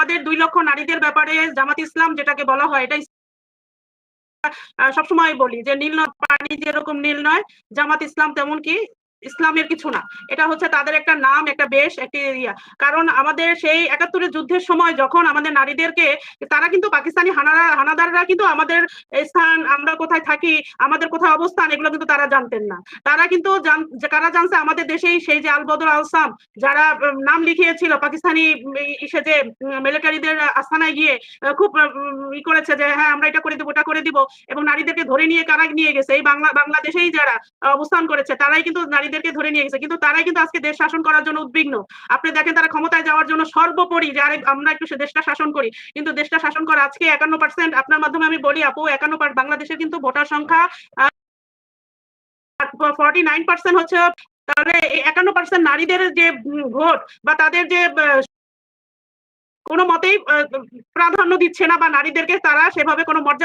আমাদের 2 লক্ষ নারীদের ব্যাপারে জামাত ইসলাম যেটাকে বলা হয় এটা সবসময় বলি যে নীল পানি যেরকম নীল নয়, জামাত ইসলাম তেমন কি ইসলামের কিছু না। এটা হচ্ছে তাদের একটা নাম, একটা বেশ, একটি ইয়া। কারণ আমাদের সেই ৭১-এর যুদ্ধের সময় যখন আমাদের নারীদেরকে তারা কিন্তু পাকিস্তানি হানাদাররা কিন্তু আমাদের স্থান, আমরা কোথায় থাকি, আমাদের কোথায় অবস্থান, এগুলো কিন্তু তারা জানতেন না। তারা কিন্তু কারা জানছে আমাদের দেশেই সেই যে আল বদর আল সাম যারা নাম লিখিয়েছিল পাকিস্তানি ইসে যে মিলিটারিদের আস্তানায় গিয়ে খুব ই করেছে যে হ্যাঁ আমরা এটা করে দিব, ওটা করে দিব, এবং নারীদেরকে ধরে নিয়ে কারা নিয়ে গেছে, এই বাংলাদেশেই যারা অবস্থান করেছে তারাই কিন্তু নারীদেরকে ধরে নিয়ে গেছে। কিন্তু তারাই কিন্তু আজকে দেশ শাসন করার জন্য উদ্বিগ্ন। আপনি দেখেন তারা ক্ষমতায় যাওয়ার জন্য সর্বোপরি যে আরে আমরা একটু দেশটা শাসন করি, কিন্তু দেশটা শাসন করা আজকে ৫১%। আপনার মাধ্যমে আমি বলি আপু, ৫১% বাংলাদেশের কিন্তু ভোটার সংখ্যা 49% হচ্ছে। তাহলে এই ৫১% নারীদের যে ভোট বা তাদের যে কোনো মতেই প্রাধান্য দিচ্ছে না, বা নারীদেরকে তারা সেভাবে কোনো মর্যাদা